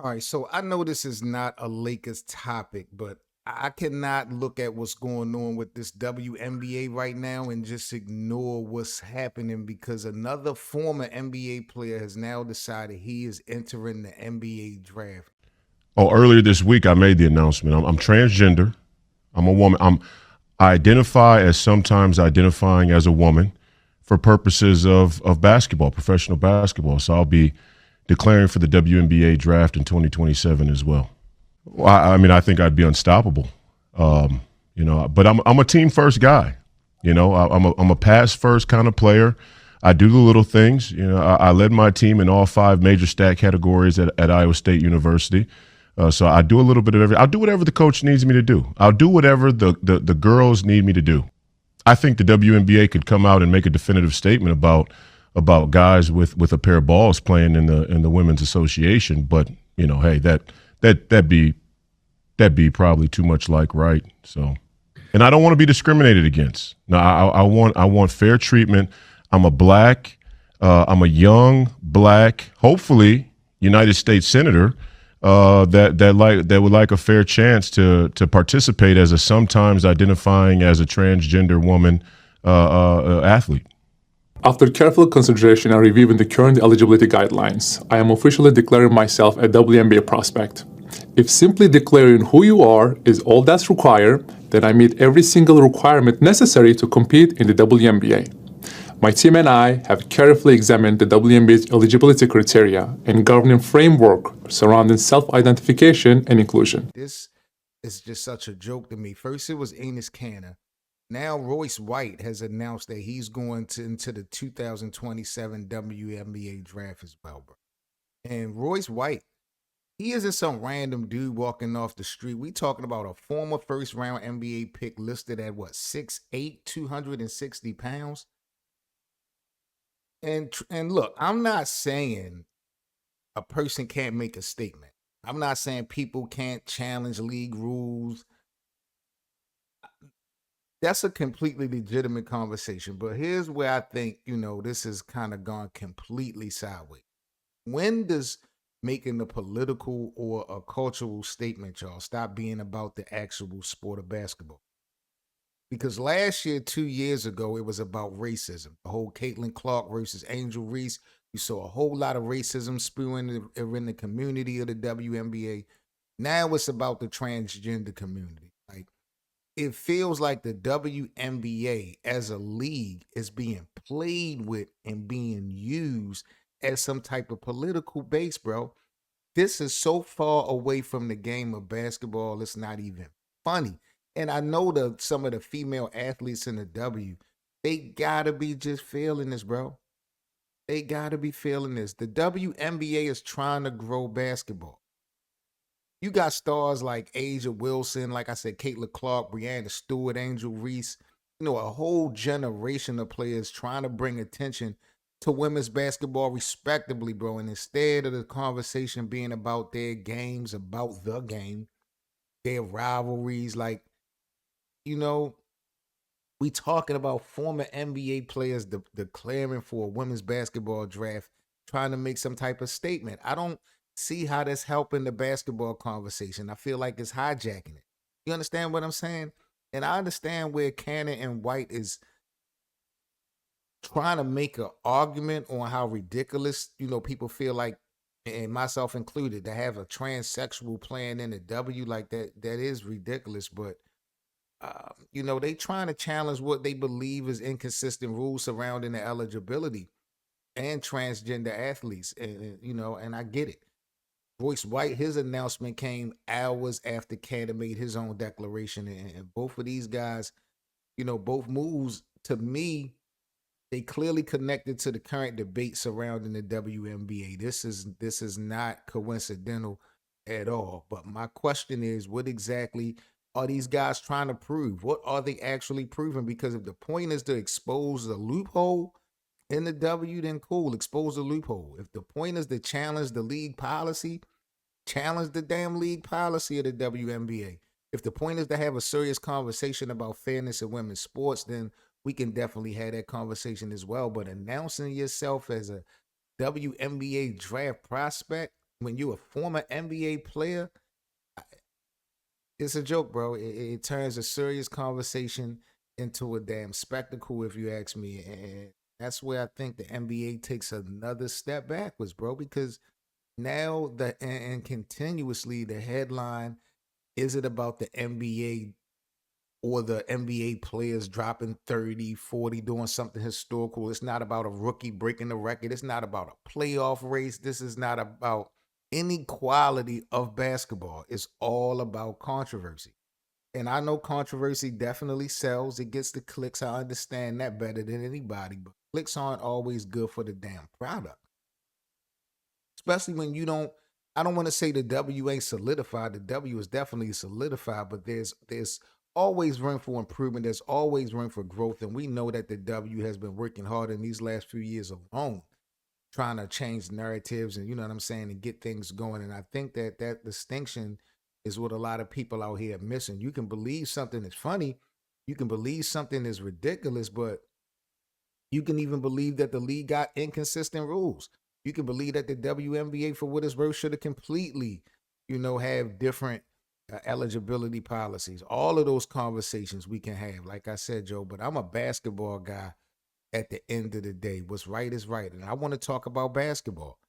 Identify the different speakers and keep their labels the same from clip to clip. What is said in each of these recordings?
Speaker 1: All right, so I know this is not a Lakers topic, but I cannot look at what's going on with this WNBA right now and just ignore what's happening because another former NBA player has now decided he is entering the NBA draft.
Speaker 2: Oh, earlier this week I made the announcement. I'm transgender. I'm a woman. I identify as sometimes identifying as a woman for purposes of basketball, professional basketball. So I'll be declaring for the WNBA draft in 2027 as well. Well, I mean, I think I'd be unstoppable. But I'm a team first guy. I'm a pass first kind of player. I do the little things. I led my team in all 5 major stat categories at Iowa State University. So I do a little bit of everything. I'll do whatever the coach needs me to do. I'll do whatever the girls need me to do. I think the WNBA could come out and make a definitive statement about guys with a pair of balls playing in the women's association. But hey, that'd be probably too much like right. So, and I don't want to be discriminated against. No, I want fair treatment. I'm a black, I'm a young black, hopefully United States senator that would like a fair chance to participate as a sometimes identifying as a transgender woman athlete.
Speaker 3: After careful consideration and reviewing the current eligibility guidelines, I am officially declaring myself a WNBA prospect. If simply declaring who you are is all that's required, then I meet every single requirement necessary to compete in the WNBA. My team and I have carefully examined the WNBA's eligibility criteria and governing framework surrounding self-identification and inclusion.
Speaker 1: This is just such a joke to me. First, it was Enes Kanter. Now, Royce White has announced that he's going into the 2027 WNBA draft as well, bro. And Royce White, he isn't some random dude walking off the street. We talking about a former first-round NBA pick listed at what, 6'8", 260 pounds? And look, I'm not saying a person can't make a statement. I'm not saying people can't challenge league rules. That's a completely legitimate conversation. But here's where I think, this has kind of gone completely sideways. When does making a political or a cultural statement, y'all, stop being about the actual sport of basketball? Because last year, 2 years ago, it was about racism. The whole Caitlin Clark versus Angel Reese. You saw a whole lot of racism spewing in the community of the WNBA. Now it's about the transgender community. Like, it feels like the WNBA as a league is being played with and being used as some type of political base, bro. This is so far away from the game of basketball, it's not even funny. And I know some of the female athletes in the W, they gotta be just feeling this, bro. They gotta be feeling this. The WNBA is trying to grow basketball. You got stars like Asia Wilson, like I said, Caitlin Clark, Brianna Stewart, Angel Reese, a whole generation of players trying to bring attention to women's basketball respectively, bro. And instead of the conversation being about their games, about the game, their rivalries, like, we talking about former NBA players declaring for a women's basketball draft, trying to make some type of statement. I don't see how that's helping the basketball conversation. I feel like it's hijacking it. You understand what I'm saying? And I understand where Cannon and White is trying to make an argument on how ridiculous, people feel like, and myself included, to have a transsexual playing in the W like that is ridiculous. But they trying to challenge what they believe is inconsistent rules surrounding the eligibility and transgender athletes, and I get it. Royce White, his announcement came hours after Cannon made his own declaration, and both of these guys, both moves to me, they clearly connected to the current debate surrounding the WNBA. This is not coincidental at all. But my question is, what exactly are these guys trying to prove? What are they actually proving? Because if the point is to expose the loophole in the W, then cool, expose the loophole. If the point is to challenge the league policy, challenge the damn league policy of the WNBA. If the point is to have a serious conversation about fairness in women's sports, then we can definitely have that conversation as well. But announcing yourself as a WNBA draft prospect, when you're a former NBA player, it's a joke, bro. It turns a serious conversation into a damn spectacle, if you ask me. And that's where I think the NBA takes another step backwards, bro, because now and continuously the headline is it about the NBA or the NBA players dropping 30, 40, doing something historical. It's not about a rookie breaking the record. It's not about a playoff race. This is not about any quality of basketball. It's all about controversy. And I know controversy definitely sells. It gets the clicks. I understand that better than anybody. But clicks aren't always good for the damn product. Especially when you don't, I don't want to say the W ain't solidified. The W is definitely solidified, but there's always room for improvement. There's always room for growth. And we know that the W has been working hard in these last few years alone, trying to change narratives and you know what I'm saying, and get things going. And I think that that distinction is what a lot of people out here are missing. You can believe something is funny, you can believe something is ridiculous, but you can even believe that the league got inconsistent rules. You can believe that the WNBA, for what it's worth, should have completely, have different eligibility policies. All of those conversations we can have, like I said, Joe. But I'm a basketball guy at the end of the day. What's right is right. And I want to talk about basketball.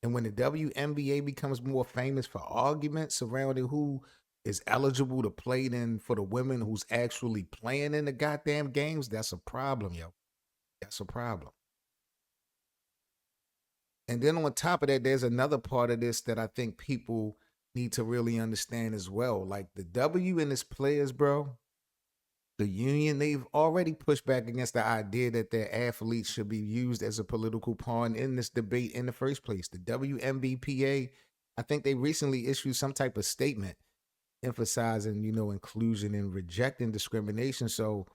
Speaker 1: And when the WNBA becomes more famous for arguments surrounding who is eligible to play then for the women who's actually playing in the goddamn games, that's a problem, yo. That's a problem. And then on top of that, there's another part of this that I think people need to really understand as well. Like the W and its players, bro, the union, they've already pushed back against the idea that their athletes should be used as a political pawn in this debate in the first place. The WNBPA, I think they recently issued some type of statement emphasizing, inclusion and rejecting discrimination. So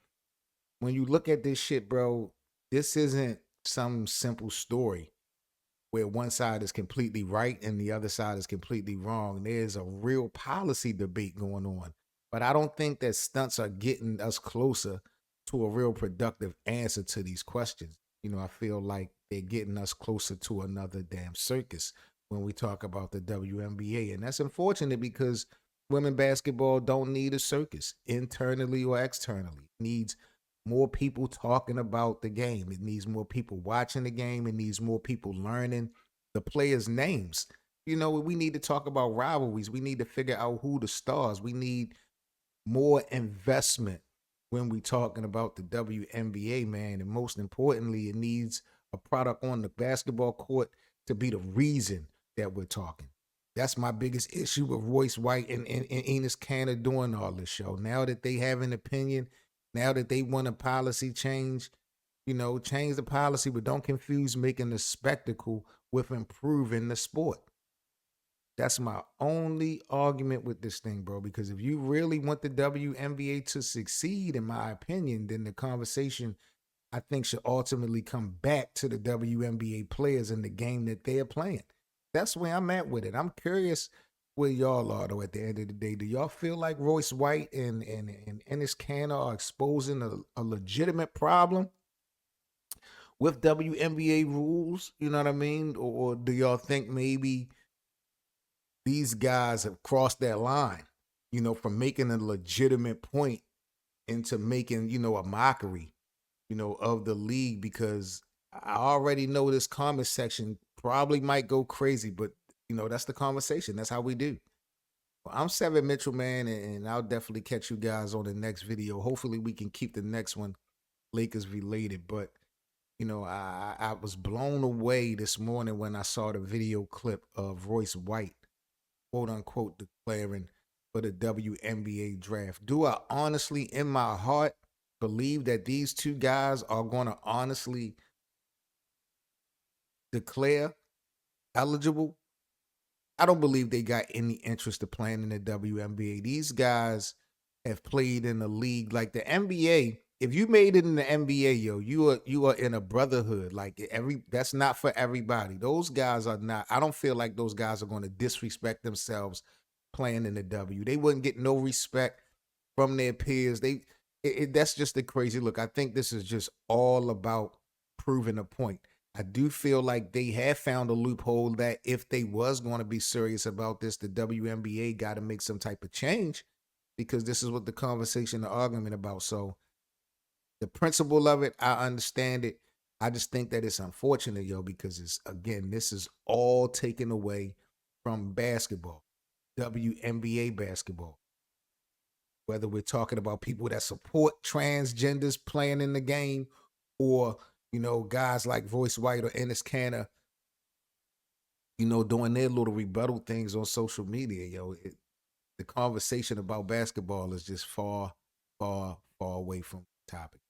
Speaker 1: when you look at this shit, bro, this isn't some simple story where one side is completely right and the other side is completely wrong. There's a real policy debate going on. But I don't think that stunts are getting us closer to a real productive answer to these questions. I feel like they're getting us closer to another damn circus when we talk about the WNBA. And that's unfortunate because women basketball don't need a circus internally or externally. It needs more people talking about the game. It needs more people watching the game. It needs more people learning the players' names. We need to talk about rivalries. We need to figure out who the stars. We need more investment when we talking about the WNBA, man. And most importantly, it needs a product on the basketball court to be the reason that we're talking. That's my biggest issue with Royce White and Enos Cantor doing all this show. Now that they have an opinion, now that they want a policy change, change the policy, but don't confuse making the spectacle with improving the sport. That's my only argument with this thing, bro. Because if you really want the WNBA to succeed, in my opinion, then the conversation, I think, should ultimately come back to the WNBA players and the game that they're playing. That's where I'm at with it. I'm curious where y'all are, though, at the end of the day. Do y'all feel like Royce White and Enes Kanter are exposing a legitimate problem with WNBA rules? You know what I mean? Or do y'all think maybe these guys have crossed that line, from making a legitimate point into making, a mockery, of the league? Because I already know this comment section probably might go crazy, but, that's the conversation. That's how we do. Well, I'm Seven Mitchell, man, and I'll definitely catch you guys on the next video. Hopefully we can keep the next one Lakers related, but I was blown away this morning when I saw the video clip of Royce White, quote unquote, declaring for the WNBA draft. Do I honestly, in my heart, believe that these two guys are going to honestly declare eligible? I don't believe they got any interest of playing in the WNBA. These guys have played in the league like the NBA. If you made it in the NBA, yo, you are in a brotherhood. Like that's not for everybody. Those guys are not. I don't feel like those guys are going to disrespect themselves playing in the W. They wouldn't get no respect from their peers. That's just a crazy look. I think this is just all about proving a point. I do feel like they have found a loophole that if they was going to be serious about this, the WNBA got to make some type of change, because this is what the conversation, the argument about. So the principle of it, I understand it. I just think that it's unfortunate, yo, because this is all taken away from basketball, WNBA basketball. Whether we're talking about people that support transgenders playing in the game, or guys like Royce White or Ennis Canner, doing their little rebuttal things on social media, the conversation about basketball is just far, far, far away from the topic.